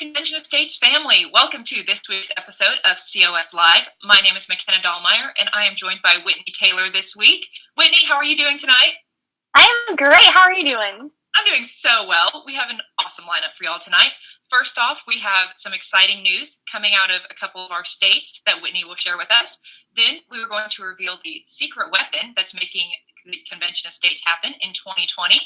Convention of States family. Welcome to this week's episode of COS Live. My name is McKenna Dallmeyer, and I am joined by Whitney Taylor this week. Whitney, how are you doing tonight? I'm great. How are you doing? I'm doing so well. We have an awesome lineup for y'all tonight. First off, we have some exciting news coming out of a couple of our states that Whitney will share with us. Then we're going to reveal the secret weapon that's making the Convention of States happen in 2020.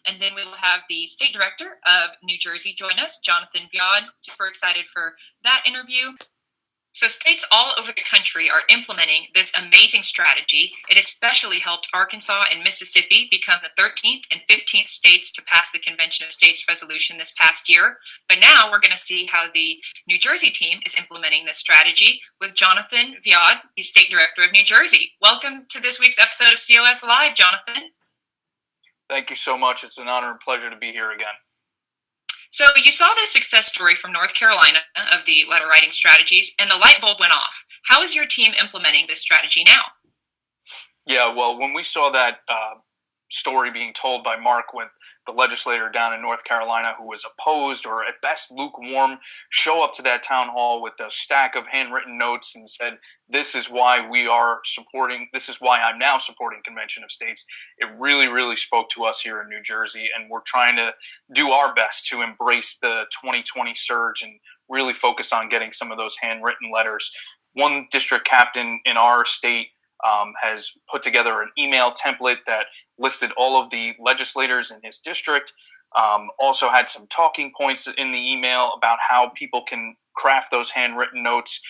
And then we will have the State Director of New Jersey join us, Jonathan Viaud. Super excited for that interview. So states all over the country are implementing this amazing strategy. It especially helped Arkansas and Mississippi become the 13th and 15th states to pass the Convention of States resolution this past year. But now we're going to see how the New Jersey team is implementing this strategy with Jonathan Viaud, the State Director of New Jersey. Welcome to this week's episode of COS Live, Jonathan. Thank you so much. It's an honor and pleasure to be here again. So you saw this success story from North Carolina of the letter writing strategies, and the light bulb went off. How is your team implementing this strategy now? Yeah, well, when we saw that story being told by Mark with the legislator down in North Carolina who was opposed or at best lukewarm, show up to that town hall with a stack of handwritten notes and said, this is why I'm now supporting Convention of States. It really, really spoke to us here in New Jersey, and we're trying to do our best to embrace the 2020 surge and really focus on getting some of those handwritten letters. One district captain in our state has put together an email template that listed all of the legislators in his district, also had some talking points in the email about how people can craft those handwritten notes,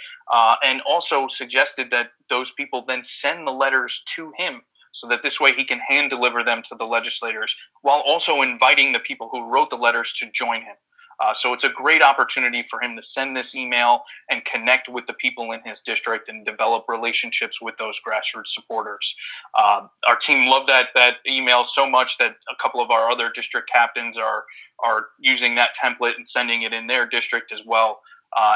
and also suggested that those people then send the letters to him so that this way he can hand deliver them to the legislators while also inviting the people who wrote the letters to join him. So it's a great opportunity for him to send this email and connect with the people in his district and develop relationships with those grassroots supporters. Our team loved that email so much that a couple of our other district captains are using that template and sending it in their district as well.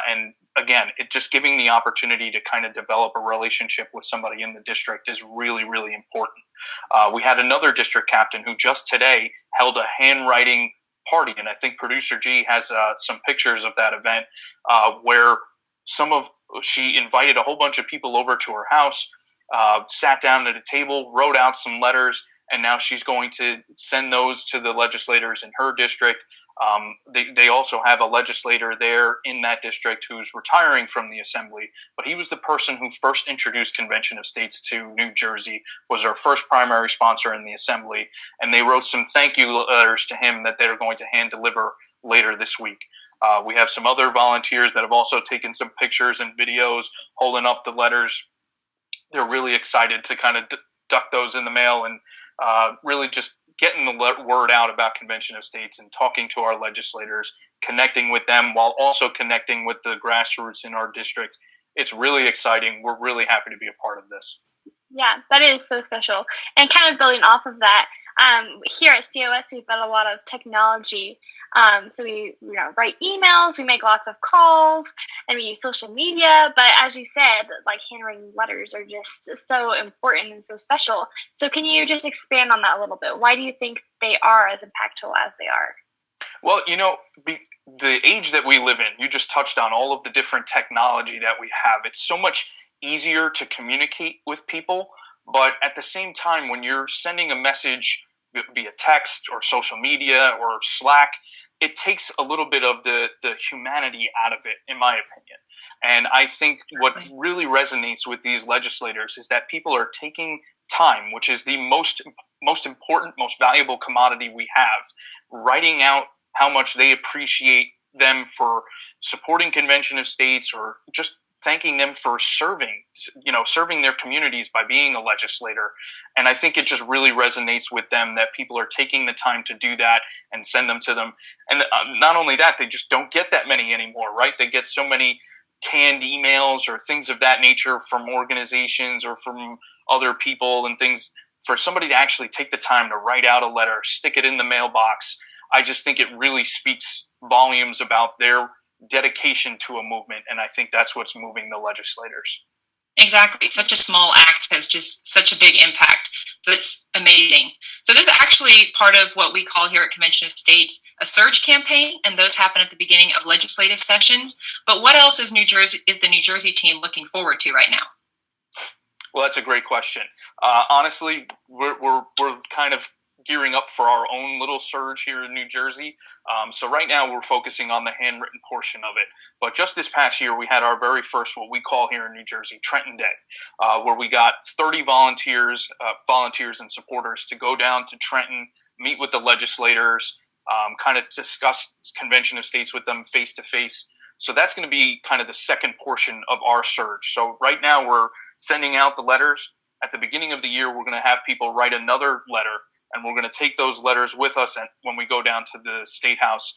And again, it just giving the opportunity to kind of develop a relationship with somebody in the district is really, really important. We had another district captain who just today held a handwriting party, and I think producer G has some pictures of that event where she invited a whole bunch of people over to her house, sat down at a table, wrote out some letters, and now she's going to send those to the legislators in her district. They also have a legislator there in that district who's retiring from the assembly, but he was the person who first introduced Convention of States to New Jersey, was our first primary sponsor in the assembly, and they wrote some thank you letters to him that they're going to hand deliver later this week. We have some other volunteers that have also taken some pictures and videos holding up the letters. They're really excited to kind of duck those in the mail and really just getting the word out about Convention of States and talking to our legislators, connecting with them while also connecting with the grassroots in our district. It's really exciting. We're really happy to be a part of this. Yeah, that is so special. And kind of building off of that, here at COS, we've got a lot of technology. So we write emails, we make lots of calls, and we use social media. But as you said, like handwritten letters are just so important and so special. So can you just expand on that a little bit? Why do you think they are as impactful as they are? Well, the age that we live in, you just touched on all of the different technology that we have. It's so much easier to communicate with people. But at the same time, when you're sending a message via text or social media or Slack, it takes a little bit of the humanity out of it, in my opinion. And I think what really resonates with these legislators is that people are taking time, which is the most important, most valuable commodity we have, writing out how much they appreciate them for supporting Convention of States or just thanking them for serving their communities by being a legislator. And I think it just really resonates with them that people are taking the time to do that and send them to them. And not only that, they just don't get that many anymore, right? They get so many canned emails or things of that nature from organizations or from other people and things. For somebody to actually take the time to write out a letter, stick it in the mailbox, I just think it really speaks volumes about their dedication to a movement, and I think that's what's moving the legislators. Exactly. Such a small act has just such a big impact. So it's amazing. So this is actually part of what we call here at Convention of States a surge campaign, and those happen at the beginning of legislative sessions. But what else is the New Jersey team looking forward to right now? Well, that's a great question. Honestly, we're kind of gearing up for our own little surge here in New Jersey. So right now we're focusing on the handwritten portion of it. But just this past year, we had our very first, what we call here in New Jersey, Trenton Day, where we got 30 volunteers and supporters to go down to Trenton, meet with the legislators, kind of discuss Convention of States with them face to face. So that's going to be kind of the second portion of our surge. So right now we're sending out the letters. At the beginning of the year, we're going to have people write another letter, and we're going to take those letters with us when we go down to the State House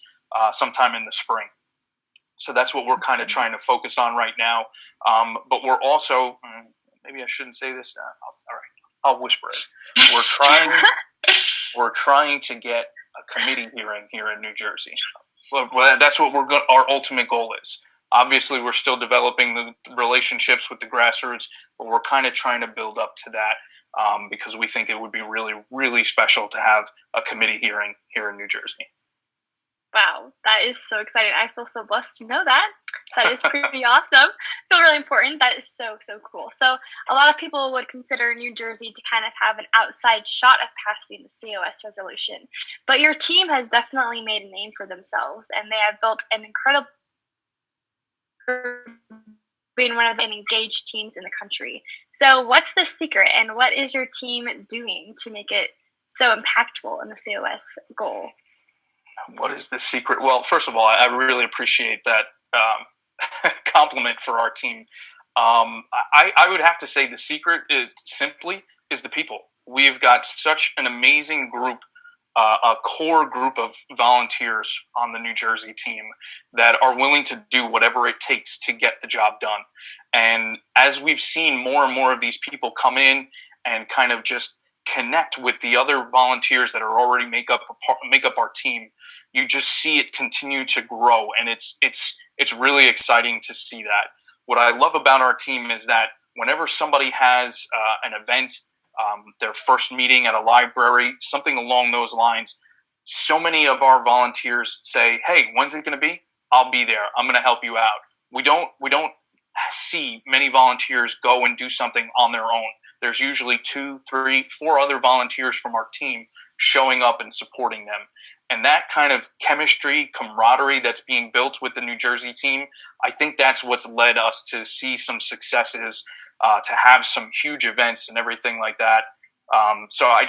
sometime in the spring. So that's what we're kind of trying to focus on right now. But we're also, maybe I shouldn't say this. All right, I'll whisper it. We're trying to get a committee hearing here in New Jersey. Well, that's what our ultimate goal is. Obviously, we're still developing the relationships with the grassroots, but we're kind of trying to build up to that because we think it would be really, really special to have a committee hearing here in New Jersey. Wow, that is so exciting. I feel so blessed to know that. That is pretty awesome. I feel really important. That is so, so cool. So a lot of people would consider New Jersey to kind of have an outside shot of passing the COS resolution. But your team has definitely made a name for themselves, and they have built an incredible being one of the engaged teams in the country. So what's the secret, and what is your team doing to make it so impactful in the COS goal? What is the secret? Well, first of all, I really appreciate that compliment for our team. I would have to say the secret is the people. We've got such an amazing group, a core group of volunteers on the New Jersey team that are willing to do whatever it takes to get the job done. And as we've seen more and more of these people come in and kind of just connect with the other volunteers that are already make up our team, you just see it continue to grow, and it's really exciting to see that. What I love about our team is that whenever somebody has an event, their first meeting at a library, something along those lines, so many of our volunteers say, "Hey, when's it going to be? I'll be there. I'm going to help you out." We don't see many volunteers go and do something on their own. There's usually 2, 3, 4 other volunteers from our team showing up and supporting them. And that kind of chemistry, camaraderie that's being built with the New Jersey team, I think that's what's led us to see some successes, to have some huge events and everything like that. So I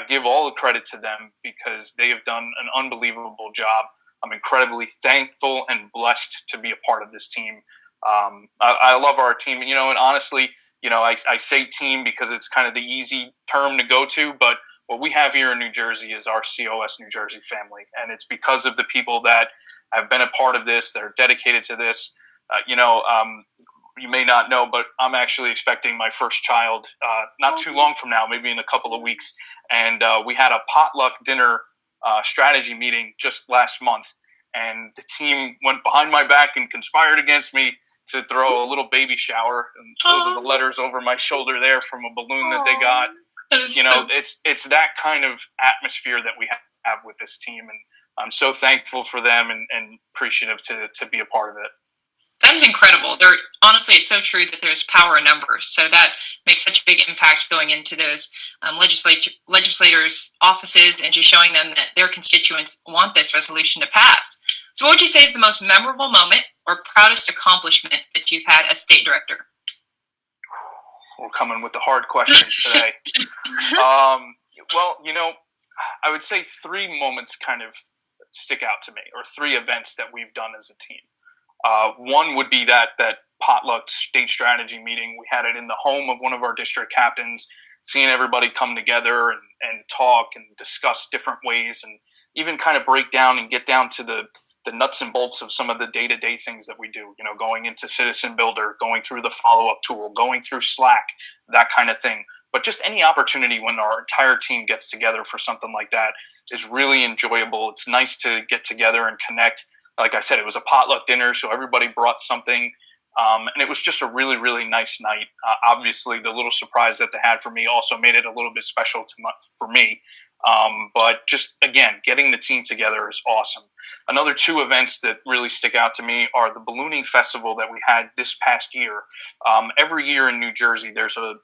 give all the credit to them because they have done an unbelievable job. I'm incredibly thankful and blessed to be a part of this team. I love our team, and honestly, I say team because it's kind of the easy term to go to, but what we have here in New Jersey is our COS New Jersey family, and it's because of the people that have been a part of this, that are dedicated to this. You may not know, but I'm actually expecting my first child not too long from now, maybe in a couple of weeks, and we had a potluck dinner strategy meeting just last month, and the team went behind my back and conspired against me to throw a little baby shower, and those are the letters over my shoulder there from a balloon that they got. It's that kind of atmosphere that we have with this team, and I'm so thankful for them and appreciative to be a part of it. That is incredible. Honestly, it's so true that there's power in numbers. So that makes such a big impact going into those legislators' offices and just showing them that their constituents want this resolution to pass. So what would you say is the most memorable moment or proudest accomplishment that you've had as state director? We're coming with the hard questions today. Well, I would say 3 moments kind of stick out to me, or 3 events that we've done as a team. One would be that potluck state strategy meeting. We had it in the home of one of our district captains, seeing everybody come together and talk and discuss different ways, and even kind of break down and get down to the nuts and bolts of some of the day-to-day things that we do, going into Citizen Builder, going through the follow-up tool, going through Slack, that kind of thing. But just any opportunity when our entire team gets together for something like that is really enjoyable. It's nice to get together and connect. Like I said, it was a potluck dinner, so everybody brought something. And it was just a really, really nice night. Obviously, the little surprise that they had for me also made it a little bit special for me. But just, again, getting the team together is awesome. Another two events that really stick out to me are the ballooning festival that we had this past year. Every year in New Jersey, there's a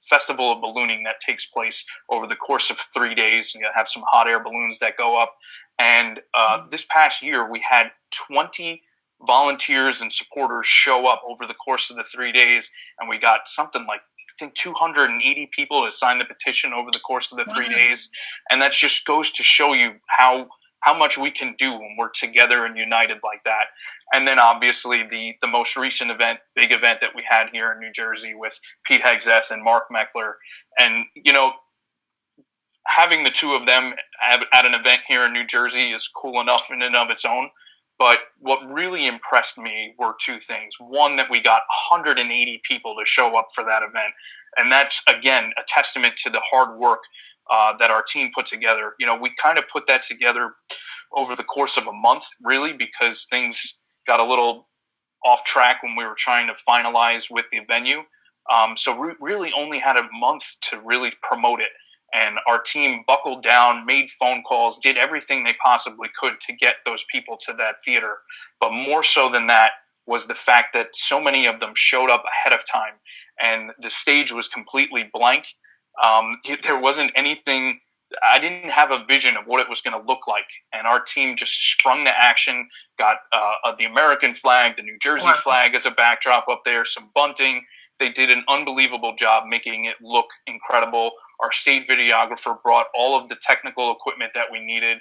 festival of ballooning that takes place over the course of 3 days. You have some hot air balloons that go up. And this past year, we had 20 volunteers and supporters show up over the course of the 3 days. And we got something like, I think 280 people to sign the petition over the course of the 3 days. And that just goes to show you how much we can do when we're together and united like that. And then obviously the most recent event, big event that we had here in New Jersey with Pete Hegseth and Mark Meckler. And, having the two of them at an event here in New Jersey is cool enough in and of its own. But what really impressed me were two things. One, that we got 180 people to show up for that event. And that's, again, a testament to the hard work that our team put together. We kind of put that together over the course of a month, really, because things got a little off track when we were trying to finalize with the venue. So we really only had a month to really promote it. And our team buckled down, made phone calls, did everything they possibly could to get those people to that theater. But more so than that was the fact that so many of them showed up ahead of time, and the stage was completely blank. There wasn't anything. I didn't have a vision of what it was going to look like. And our team just sprung to action, got the American flag, the New Jersey flag as a backdrop up there, some bunting. They did an unbelievable job making it look incredible. Our state videographer brought all of the technical equipment that we needed.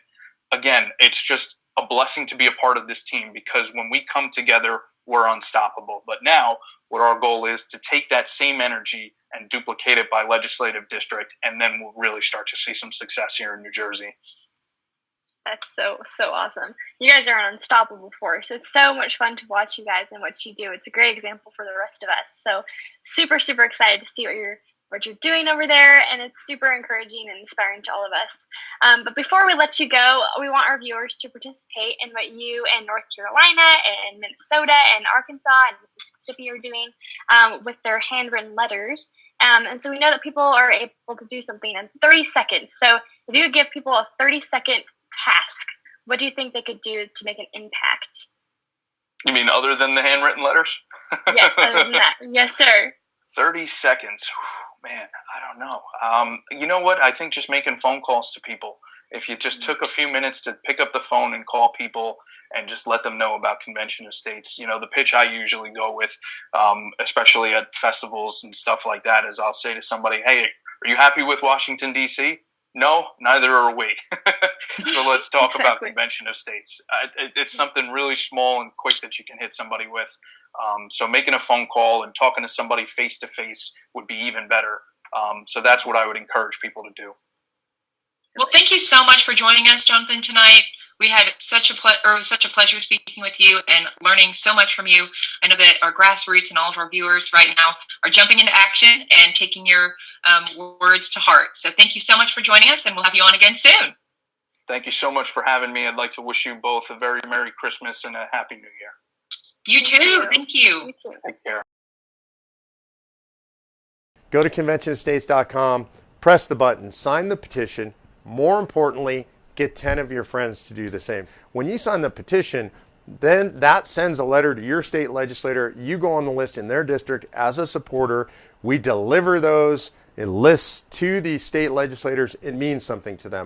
Again, it's just a blessing to be a part of this team, because when we come together, we're unstoppable. But now what our goal is to take that same energy and duplicate it by legislative district, and then we'll really start to see some success here in New Jersey. That's so awesome. You guys are an unstoppable force. It's so much fun to watch you guys and what you do. It's a great example for the rest of us. So super excited to see what you're doing over there, and it's super encouraging and inspiring to all of us. But before we let you go, we want our viewers to participate in what you and North Carolina and Minnesota and Arkansas and Mississippi are doing with their handwritten letters. And so we know that people are able to do something in 30 seconds. So if you give people a 30-second task, what do you think they could do to make an impact? You mean other than the handwritten letters? Yes, other than that. Yes, sir. 30 seconds. Man, I don't know. You know what? I think just making phone calls to people. If you just took a few minutes to pick up the phone and call people and just let them know about Convention of States. The pitch I usually go with, especially at festivals and stuff like that, is I'll say to somebody, hey, are you happy with Washington, D.C.? No, neither are we. So let's talk about Convention of States. It's something really small and quick that you can hit somebody with. So making a phone call and talking to somebody face-to-face would be even better. So that's what I would encourage people to do. Well, thank you so much for joining us, Jonathan, tonight. We had such a pleasure speaking with you and learning so much from you. I know that our grassroots and all of our viewers right now are jumping into action and taking your words to heart. So thank you so much for joining us, and we'll have you on again soon. Thank you so much for having me. I'd like to wish you both a very Merry Christmas and a Happy New Year. You too. Thank you. You too. Take care. Go to conventionofstates.com, press the button, sign the petition. More importantly, get 10 of your friends to do the same. When you sign the petition, then that sends a letter to your state legislator. You go on the list in their district as a supporter. We deliver those lists to the state legislators. It means something to them.